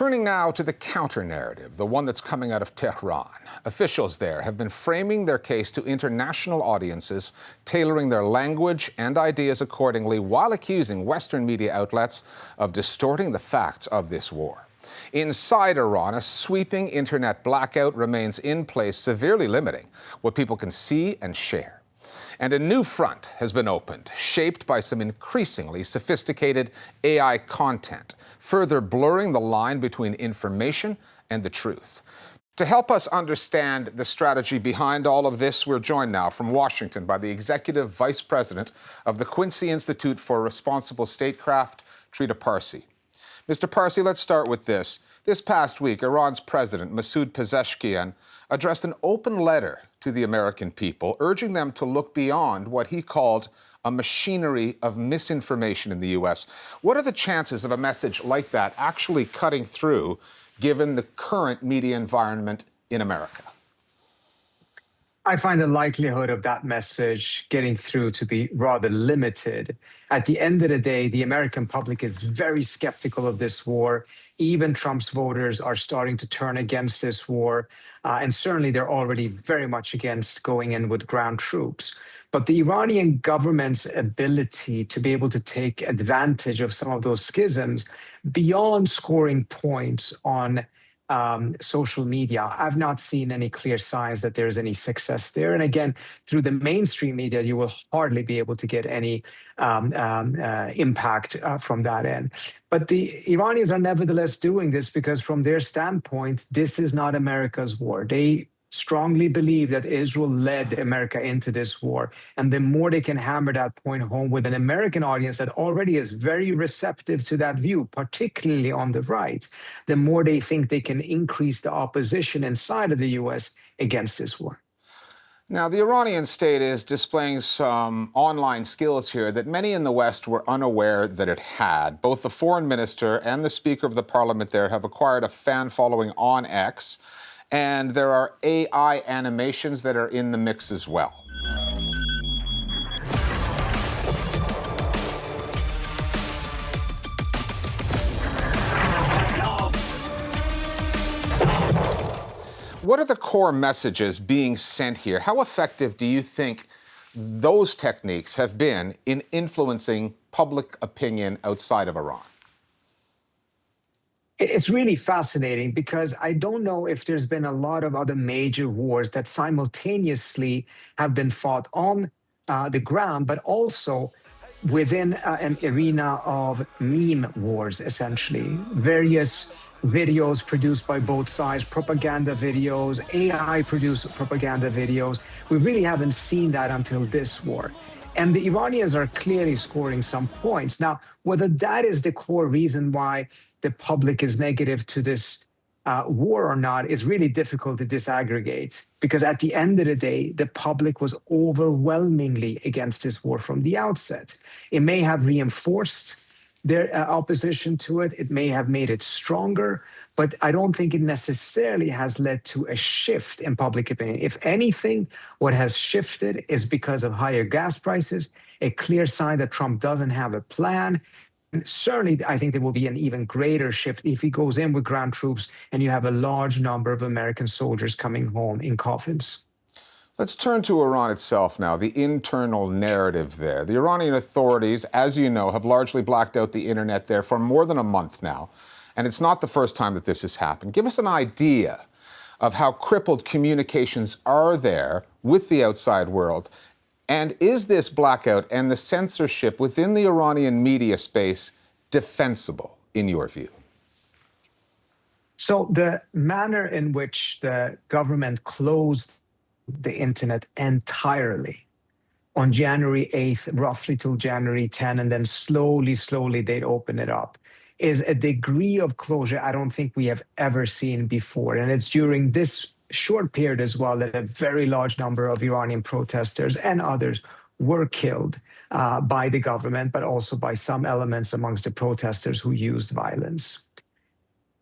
Turning now to the counter-narrative, the one that's coming out of Tehran. Officials there have been framing their case to international audiences, tailoring their language and ideas accordingly, while accusing Western media outlets of distorting the facts of this war. Inside Iran, a sweeping internet blackout remains in place, severely limiting what people can see and share. And a new front has been opened, shaped by some increasingly sophisticated AI content, further blurring the line between information and the truth. To help us understand the strategy behind all of this, we're joined now from Washington by the Executive Vice President of the Quincy Institute for Responsible Statecraft, Trita Parsi. Mr. Parsi, let's start with this. This past week, Iran's President, Masoud Pezeshkian, addressed an open letter to the American people, urging them to look beyond what he called a machinery of misinformation in the U.S. What are the chances of a message like that actually cutting through, given the current media environment in America? I find the likelihood of that message getting through to be rather limited. At the end of the day, the American public is very skeptical of this war. Even Trump's voters are starting to turn against this war. And certainly they're already very much against going in with ground troops. But the Iranian government's ability to be able to take advantage of some of those schisms beyond scoring points on social media, I've not seen any clear signs that there's any success there. And again, through the mainstream media, you will hardly be able to get any impact from that end. But the Iranians are nevertheless doing this because from their standpoint, this is not America's war. They strongly believe that Israel led America into this war. And the more they can hammer that point home with an American audience that already is very receptive to that view, particularly on the right, the more they think they can increase the opposition inside of the U.S. against this war. Now, the Iranian state is displaying some online skills here that many in the West were unaware that it had. Both the foreign minister and the speaker of the parliament there have acquired a fan following on X. And there are AI animations that are in the mix as well. What are the core messages being sent here? How effective do you think those techniques have been in influencing public opinion outside of Iran? It's really fascinating because I don't know if there's been a lot of other major wars that simultaneously have been fought on the ground, but also within an arena of meme wars, essentially. Various videos produced by both sides, propaganda videos, AI-produced propaganda videos. We really haven't seen that until this war. And the Iranians are clearly scoring some points. Now, whether that is the core reason why the public is negative to this war or not is really difficult to disaggregate, because at the end of the day, the public was overwhelmingly against this war from the outset. It may have reinforced their opposition to it. It may have made it stronger, but I don't think it necessarily has led to a shift in public opinion. If anything, what has shifted is because of higher gas prices, a clear sign that Trump doesn't have a plan. And certainly, I think there will be an even greater shift if he goes in with ground troops and you have a large number of American soldiers coming home in coffins. Let's turn to Iran itself now, the internal narrative there. The Iranian authorities, as you know, have largely blacked out the internet there for more than a month now. And it's not the first time that this has happened. Give us an idea of how crippled communications are there with the outside world. And is this blackout and the censorship within the Iranian media space defensible, in your view? So the manner in which the government closed the internet entirely on January 8th, roughly till January 10, and then slowly they'd open it up, is a degree of closure I don't think we have ever seen before. And it's during this short period as well that a very large number of Iranian protesters and others were killed by the government, but also by some elements amongst the protesters who used violence.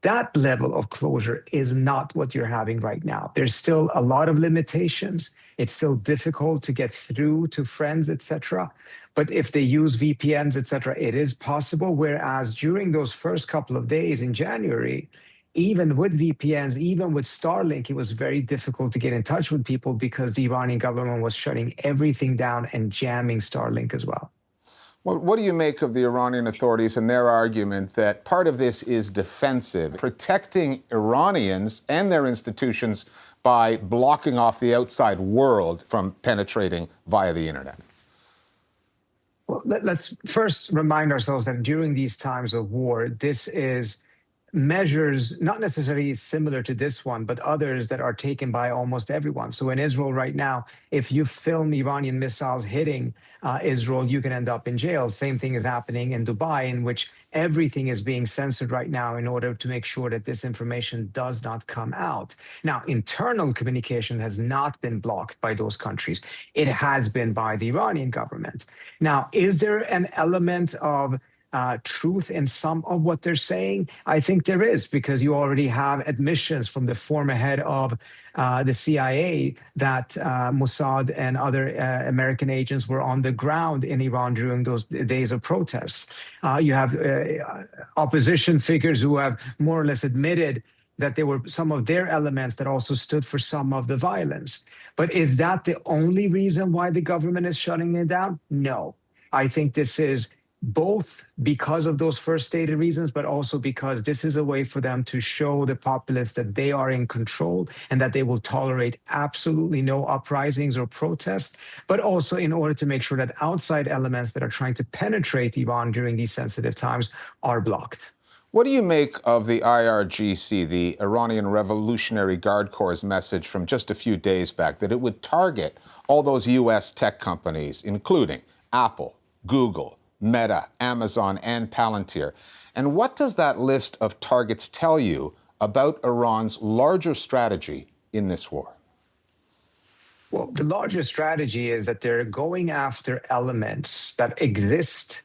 That level of closure is not what you're having right now. There's still a lot of limitations. It's still difficult to get through to friends, etc. But if they use VPNs, etc., it is possible. Whereas during those first couple of days in January, even with VPNs, even with Starlink, it was very difficult to get in touch with people because the Iranian government was shutting everything down and jamming Starlink as well. What do you make of the Iranian authorities and their argument that part of this is defensive, protecting Iranians and their institutions by blocking off the outside world from penetrating via the internet? Well, let's first remind ourselves that during these times of war, this is measures not necessarily similar to this one, but others that are taken by almost everyone. So in Israel right now, if you film Iranian missiles hitting Israel, you can end up in jail. Same thing is happening in Dubai, in which everything is being censored right now in order to make sure that this information does not come out. Now, internal communication has not been blocked by those countries. It has been by the Iranian government. Now, is there an element of truth in some of what they're saying? I think there is, because you already have admissions from the former head of the CIA that Mossad and other American agents were on the ground in Iran during those days of protests. You have opposition figures who have more or less admitted that there were some of their elements that also stood for some of the violence. But is that the only reason why the government is shutting it down? No. I think this is both because of those first stated reasons, but also because this is a way for them to show the populace that they are in control and that they will tolerate absolutely no uprisings or protests, but also in order to make sure that outside elements that are trying to penetrate Iran during these sensitive times are blocked. What do you make of the IRGC, the Iranian Revolutionary Guard Corps' message from just a few days back that it would target all those U.S. tech companies, including Apple, Google, Meta, Amazon, and Palantir? And what does that list of targets tell you about Iran's larger strategy in this war? Well, the larger strategy is that they're going after elements that exist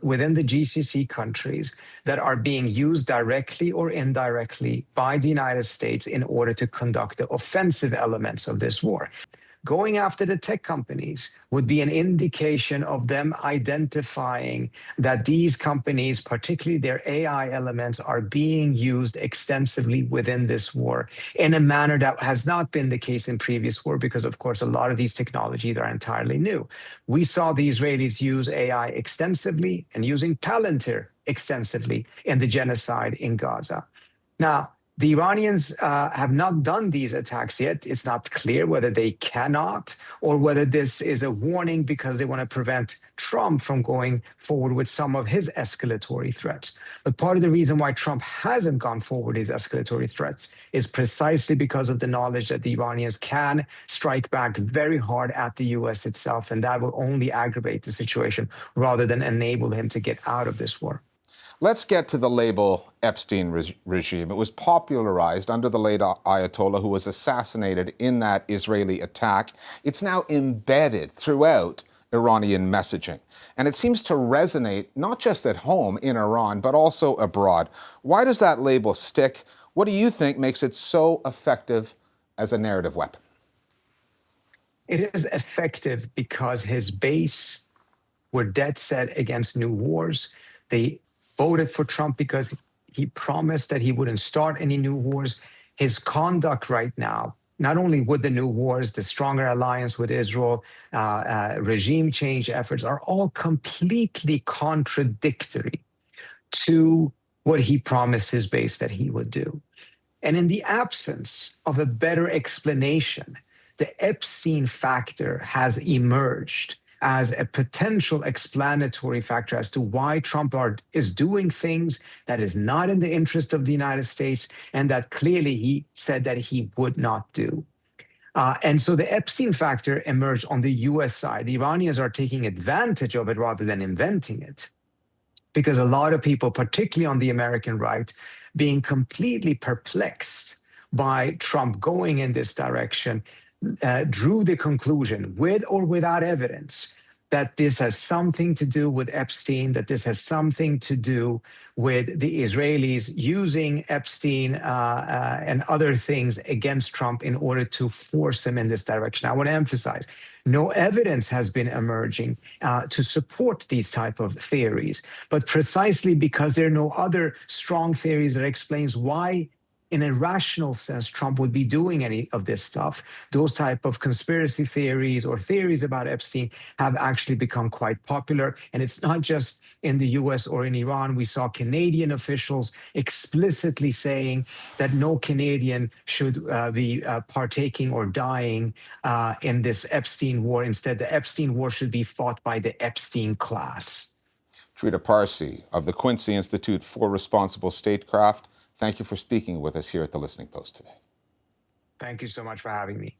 within the GCC countries that are being used directly or indirectly by the United States in order to conduct the offensive elements of this war. Going after the tech companies would be an indication of them identifying that these companies, particularly their AI elements, are being used extensively within this war in a manner that has not been the case in previous war, because, of course, a lot of these technologies are entirely new. We saw the Israelis use AI extensively and using Palantir extensively in the genocide in Gaza. Now, the Iranians have not done these attacks yet. It's not clear whether they cannot or whether this is a warning because they want to prevent Trump from going forward with some of his escalatory threats. But part of the reason why Trump hasn't gone forward with his escalatory threats is precisely because of the knowledge that the Iranians can strike back very hard at the U.S. itself, and that will only aggravate the situation rather than enable him to get out of this war. Let's get to the label Epstein Regime. It was popularized under the late Ayatollah, who was assassinated in that Israeli attack. It's now embedded throughout Iranian messaging. And it seems to resonate not just at home in Iran, but also abroad. Why does that label stick? What do you think makes it so effective as a narrative weapon? It is effective because his base were dead set against new wars. They voted for Trump because he promised that he wouldn't start any new wars. His conduct right now, not only with the new wars, the stronger alliance with Israel, regime change efforts, are all completely contradictory to what he promised his base that he would do. And in the absence of a better explanation, the Epstein factor has emerged as a potential explanatory factor as to why Trump is doing things that is not in the interest of the United States and that clearly he said that he would not do. And so the Epstein factor emerged on the US side. The Iranians are taking advantage of it rather than inventing it, because a lot of people, particularly on the American right, being completely perplexed by Trump going in this direction, drew the conclusion, with or without evidence, that this has something to do with Epstein, that this has something to do with the Israelis using Epstein and other things against Trump in order to force him in this direction. I want to emphasize, no evidence has been emerging to support these type of theories, but precisely because there are no other strong theories that explains why, in a rational sense, Trump would be doing any of this stuff. Those type of conspiracy theories or theories about Epstein have actually become quite popular. And it's not just in the US or in Iran. We saw Canadian officials explicitly saying that no Canadian should be partaking or dying in this Epstein war. Instead, the Epstein war should be fought by the Epstein class. Trita Parsi of the Quincy Institute for Responsible Statecraft, thank you for speaking with us here at the Listening Post today. Thank you so much for having me.